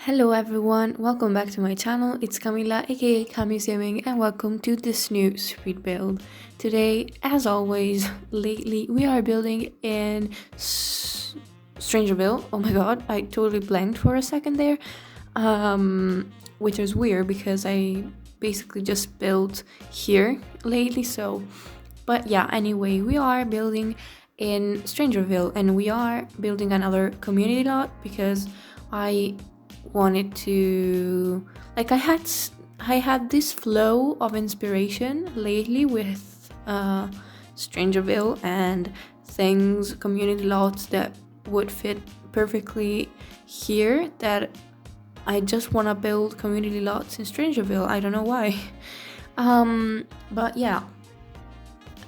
Hello everyone, welcome back to my channel. It's Camila aka CamiSimming and welcome to this new speed build. Today, as always, lately we are building in Strangerville. Oh my god, I totally blanked for a second there. Which is weird because I basically just built here lately, but yeah, anyway, we are building in Strangerville and we are building another community lot because I wanted to, like, I had this flow of inspiration lately with Strangerville and things, community lots that would fit perfectly here, that I just want to build community lots in Strangerville. I don't know why. But yeah,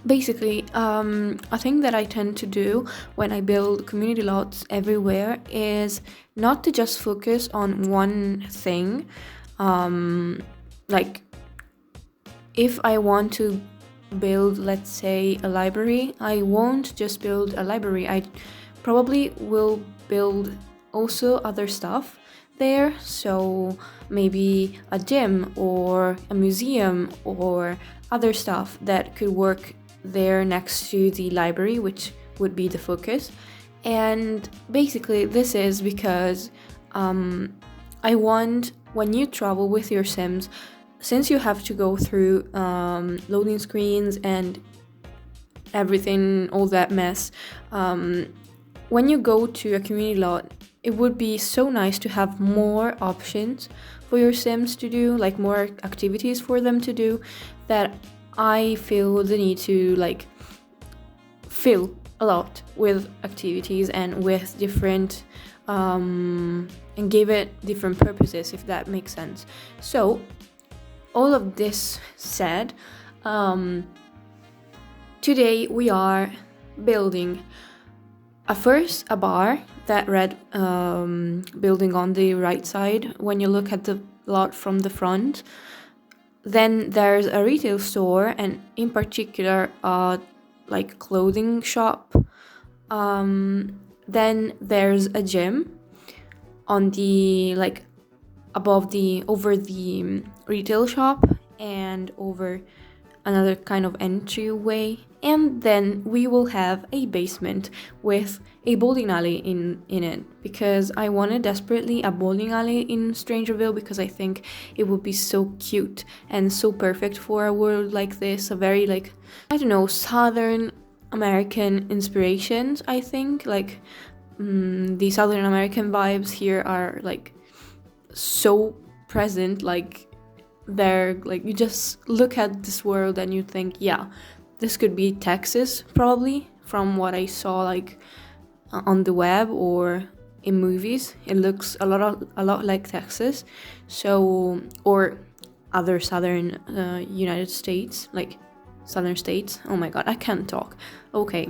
basically, a thing that I tend to do when I build community lots everywhere is not to just focus on one thing. Like, if I want to build, let's say, a library, I won't just build a library. I probably will build also other stuff there, so maybe a gym or a museum or other stuff that could work there next to the library, which would be the focus. And basically this is because I want, when you travel with your Sims, since you have to go through loading screens and everything, all that mess, when you go to a community lot, it would be so nice to have more options for your Sims to do, like more activities for them to do, that I feel the need to like fill a lot with activities and with different and give it different purposes, if that makes sense. So all of this said, today we are building a bar, that red building on the right side when you look at the lot from the front. Then there's a retail store, and in particular like clothing shop. Then there's a gym on the, like, over the retail shop and over another kind of entryway. And then we will have a basement with a bowling alley in it, because I wanted desperately a bowling alley in Strangerville, because I think it would be so cute and so perfect for a world like this, a very, like, I don't know, Southern American inspirations. I think like the Southern American vibes here are like so present, like they're like, you just look at this world and you think, yeah, this could be Texas, probably, from what I saw, like on the web or in movies. It looks a lot like Texas, so, or other southern United States, like southern states. Oh my god, I can't talk. Okay,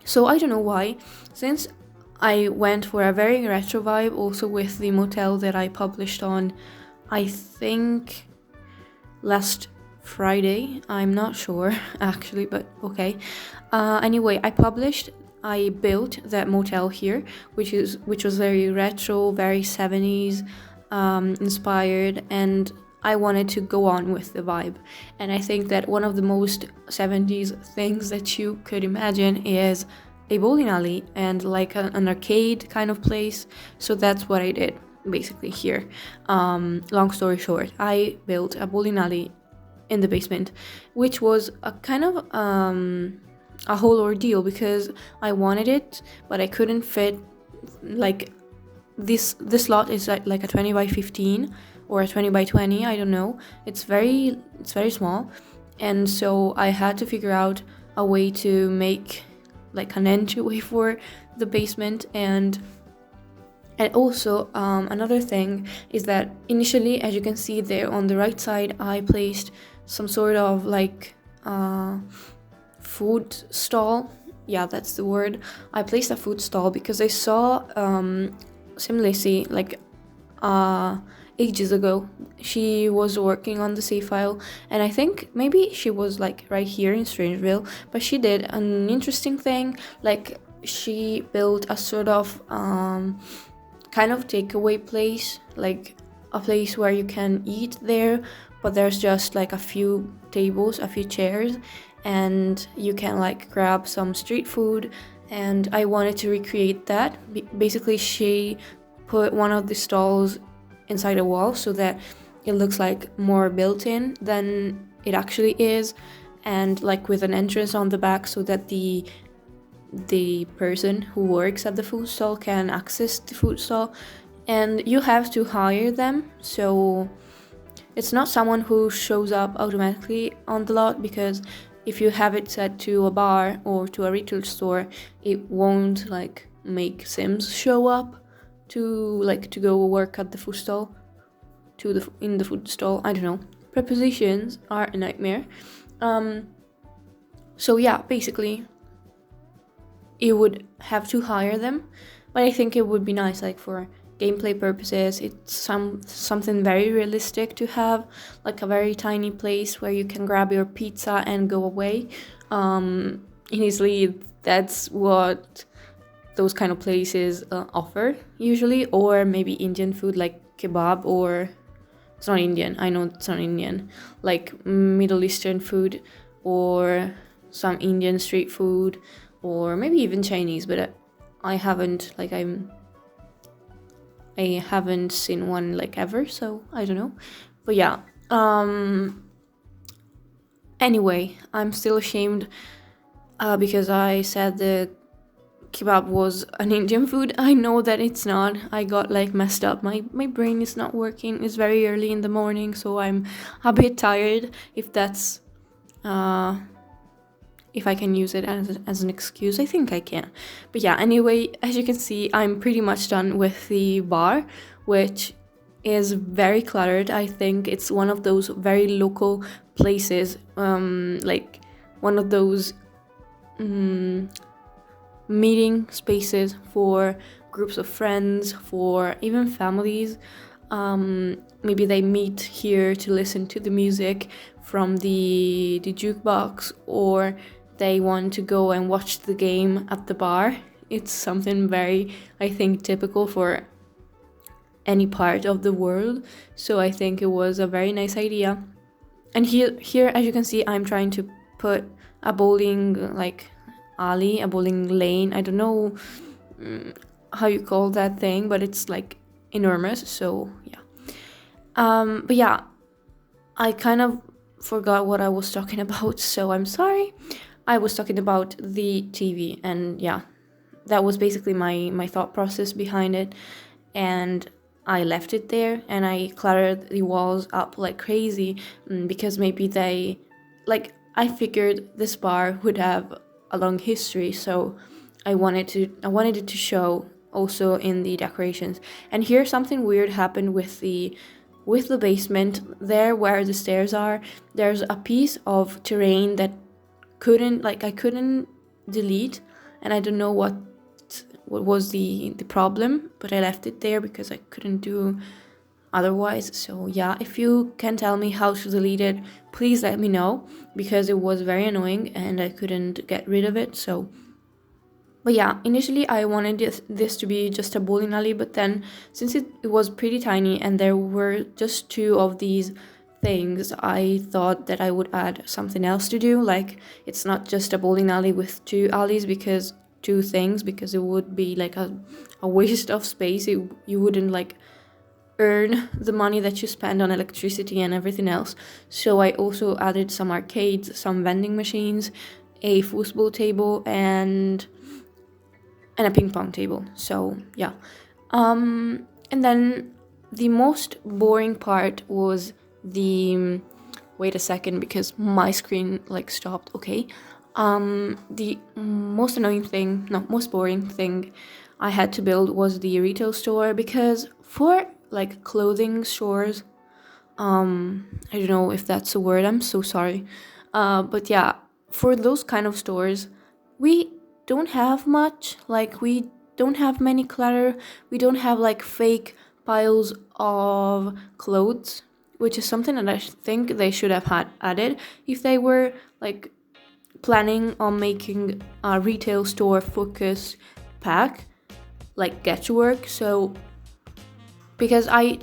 so I don't know why, since I went for a very retro vibe also with the motel that I published on, I think, last Friday. I'm not sure actually, but okay. Anyway, I built that motel here, which was very retro, very 70s inspired, and I wanted to go on with the vibe. And I think that one of the most 70s things that you could imagine is a bowling alley and like an arcade kind of place. So that's what I did basically here. Long story short, I built a bowling alley in the basement, which was a kind of a whole ordeal, because I wanted it but I couldn't fit, like, this lot is like a 20 by 15 or a 20 by 20, I don't know. It's very small, and so I had to figure out a way to make like an entryway for the basement. And also another thing is that initially, as you can see there on the right side, I placed some sort of like food stall. Yeah, that's the word. I placed a food stall because I saw Sim Lacey, like ages ago. She was working on the save file, and I think maybe she was like right here in Strangerville, but she did an interesting thing. Like, she built a sort of kind of takeaway place, like a place where you can eat there, but there's just like a few tables, a few chairs, and you can like grab some street food. And I wanted to recreate that. Basically, she put one of the stalls inside a wall so that it looks like more built-in than it actually is, and like with an entrance on the back so that the person who works at the food stall can access the food stall. And you have to hire them, so it's not someone who shows up automatically on the lot, because if you have it set to a bar or to a retail store, it won't like make Sims show up to go work at the food stall, in the food stall. I don't know. Prepositions are a nightmare. So yeah, basically you would have to hire them, but I think it would be nice, like for gameplay purposes. It's something very realistic to have, like a very tiny place where you can grab your pizza and go away easily. That's what those kind of places offer usually. Or maybe Indian food, like kebab, or it's not Indian, I know it's not Indian, like Middle Eastern food, or some Indian street food, or maybe even Chinese, but I haven't seen one like ever, so I don't know. But yeah, anyway, I'm still ashamed because I said the kebab was an Indian food. I know that it's not. I got like messed up. My brain is not working. It's very early in the morning, so I'm a bit tired, if that's if I can use it as an excuse. I think I can. But yeah, anyway, as you can see, I'm pretty much done with the bar, which is very cluttered. I think it's one of those very local places, like one of those meeting spaces for groups of friends, for even families. Maybe they meet here to listen to the music from the jukebox, or they want to go and watch the game at the bar. It's something very, I think, typical for any part of the world. So I think it was a very nice idea. And here, as you can see, I'm trying to put a bowling like alley, a bowling lane. I don't know how you call that thing, but it's like enormous. So yeah. But yeah, I kind of forgot what I was talking about, so I'm sorry. I was talking about the TV, and yeah, that was basically my thought process behind it. And I left it there, and I cluttered the walls up like crazy, because maybe I figured this bar would have a long history, so I wanted it to show also in the decorations. And here something weird happened with the basement. There where the stairs are, there's a piece of terrain that I couldn't delete, and I don't know what was the problem, but I left it there because I couldn't do otherwise. So yeah, if you can tell me how to delete it, please let me know, because it was very annoying and I couldn't get rid of it. So but yeah, initially I wanted this to be just a bowling alley, but then since it was pretty tiny and there were just two of these things, I thought that I would add something else to do. Like, it's not just a bowling alley with two things, because it would be like a waste of space. You wouldn't like earn the money that you spend on electricity and everything else. So I also added some arcades, some vending machines, a foosball table, and a ping pong table. So yeah, and then the most boring part was the wait a second, because my screen like stopped. Okay, the most boring thing I had to build was the retail store, because for like clothing stores, I don't know if that's a word, I'm so sorry, but yeah, for those kind of stores, we don't have much. Like, we don't have many clutter. We don't have like fake piles of clothes, which is something that I think they should have had added if they were like planning on making a retail store focus pack, like Get to Work. So because I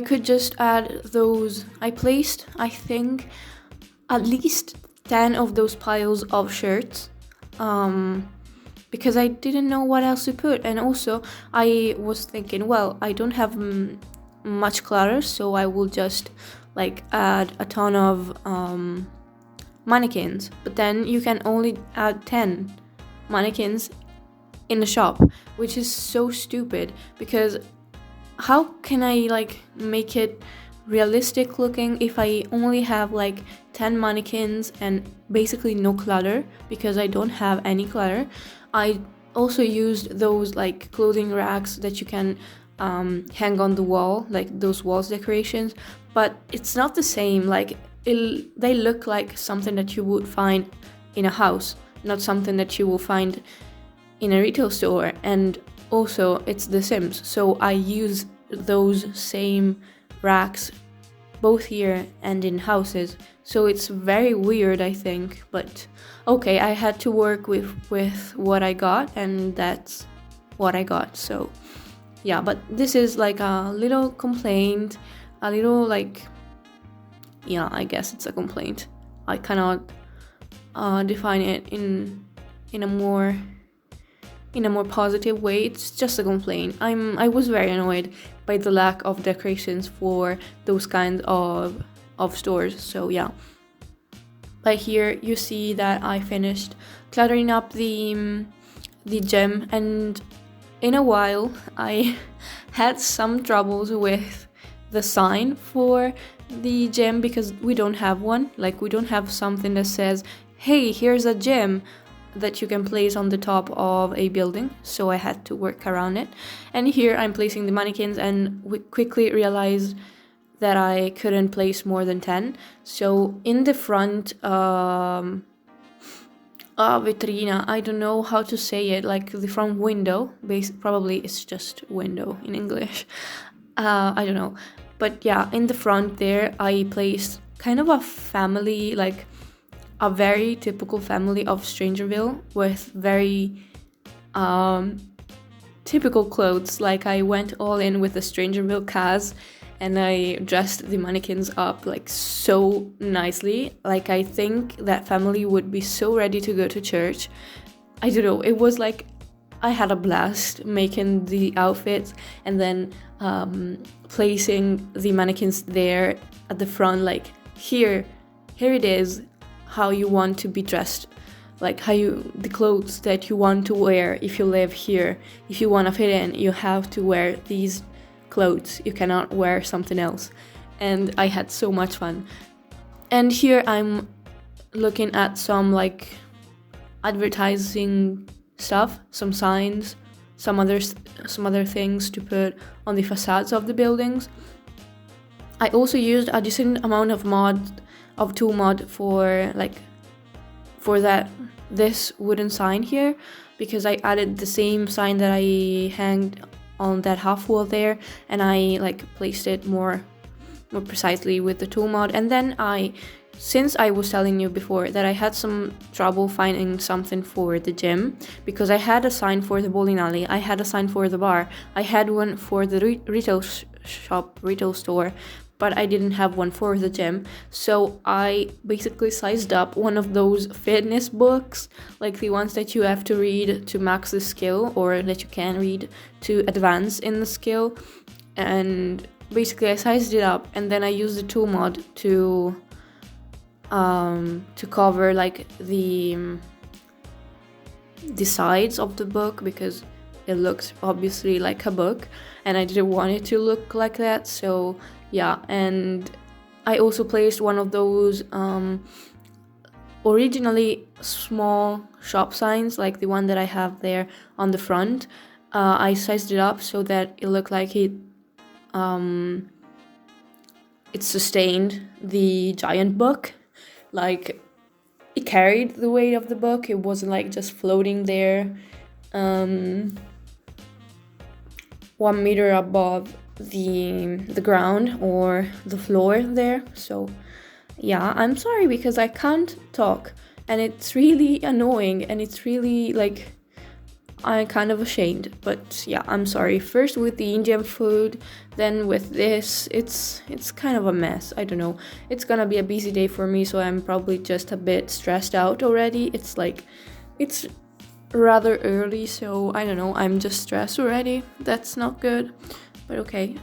could just add those. I placed, I think, at least 10 of those piles of shirts, because I didn't know what else to put. And also I was thinking, well, I don't have much clutter, so I will just like add a ton of mannequins. But then you can only add 10 mannequins in a shop, which is so stupid, because how can I like make it realistic looking if I only have like 10 mannequins and basically no clutter, because I don't have any clutter. I also used those like clothing racks that you can hang on the wall, like those walls decorations, but it's not the same. Like they look like something that you would find in a house, not something that you will find in a retail store. And also it's The Sims, so I use those same racks both here and in houses, so it's very weird, I think. But okay, I had to work with what I got, and that's what I got. So yeah, but this is like a little complaint, a little like, yeah, I guess it's a complaint. I cannot define it in a more positive way. It's just a complaint. I was very annoyed by the lack of decorations for those kinds of stores. So yeah. But here you see that I finished cluttering up the gym, and in a while I had some troubles with the sign for the gym, because we don't have one. Like, we don't have something that says, hey, here's a gym, that you can place on the top of a building. So I had to work around it. And here I'm placing the mannequins, and we quickly realized that I couldn't place more than 10. So in the front vitrina, I don't know how to say it, like the front window, probably it's just window in English, I don't know. But yeah, in the front there I placed kind of a family, like a very typical family of Strangerville, with very typical clothes. Like, I went all in with the Strangerville cast, and I dressed the mannequins up like so nicely. Like, I think that family would be so ready to go to church. I don't know, it was like I had a blast making the outfits, and then placing the mannequins there at the front, like, here it is, how you want to be dressed, like the clothes that you want to wear if you live here. If you want to fit in, you have to wear these clothes, you cannot wear something else. And I had so much fun. And here I'm looking at some like advertising stuff, some signs, some other things to put on the facades of the buildings. I also used a decent amount of tool mod for this wooden sign here, because I added the same sign that I hanged on that half wall there, and I like placed it more precisely with the tool mod. And then since I was telling you before that I had some trouble finding something for the gym, because I had a sign for the bowling alley, I had a sign for the bar, I had one for the retail store, but I didn't have one for the gym. So I basically sized up one of those fitness books, like the ones that you have to read to max the skill, or that you can read to advance in the skill. And basically I sized it up, and then I used the tool mod to cover like the sides of the book, because it looks obviously like a book, and I didn't want it to look like that. So yeah, and I also placed one of those originally small shop signs, like the one that I have there on the front. I sized it up so that it looked like it sustained the giant book. Like, it carried the weight of the book. It wasn't like just floating there 1 meter above the ground or the floor there. So yeah, I'm sorry because I can't talk, and it's really annoying, and it's really like I'm kind of ashamed, but yeah, I'm sorry. First with the Indian food, then with this, it's kind of a mess. I don't know. It's gonna be a busy day for me, so I'm probably just a bit stressed out already. It's rather early, so I don't know. I'm just stressed already. That's not good, but okay.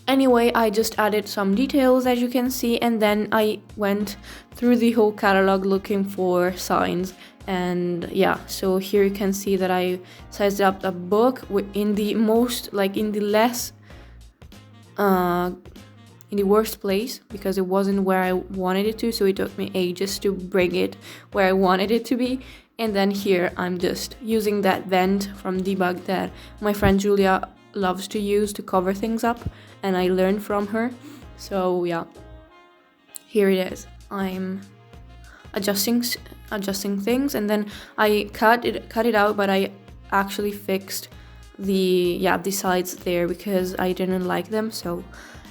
Anyway, I just added some details, as you can see, and then I went through the whole catalog looking for signs. And yeah, so here you can see that I sized up a book in the most, like in the less, in the worst place, because it wasn't where I wanted it to, so it took me ages to bring it where I wanted it to be. And then here I'm just using that vent from debug that my friend Julia loves to use to cover things up, and I learned from her. So yeah, here it is. I'm adjusting things, and then I cut it out, but I actually fixed the sides there because I didn't like them. So,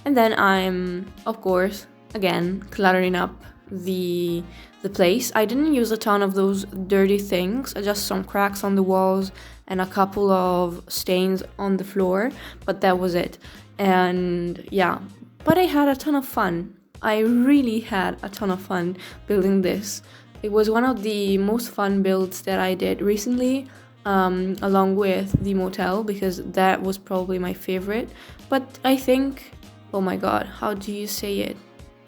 and then I'm of course again cluttering up the place. I didn't use a ton of those dirty things, just some cracks on the walls and a couple of stains on the floor, but that was it. And yeah, but I had a ton of fun. I really had a ton of fun building this. It was one of the most fun builds that I did recently, along with the motel, because that was probably my favorite. But I think, oh my god, how do you say it?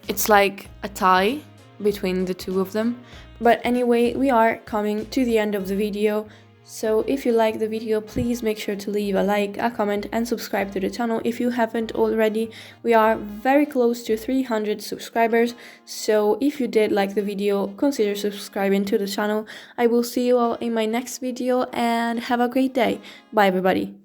It's like a tie between the two of them. But anyway, we are coming to the end of the video. So if you like the video, please make sure to leave a like, a comment, and subscribe to the channel if you haven't already. We are very close to 300 subscribers, so if you did like the video, consider subscribing to the channel. I will see you all in my next video, and have a great day. Bye everybody.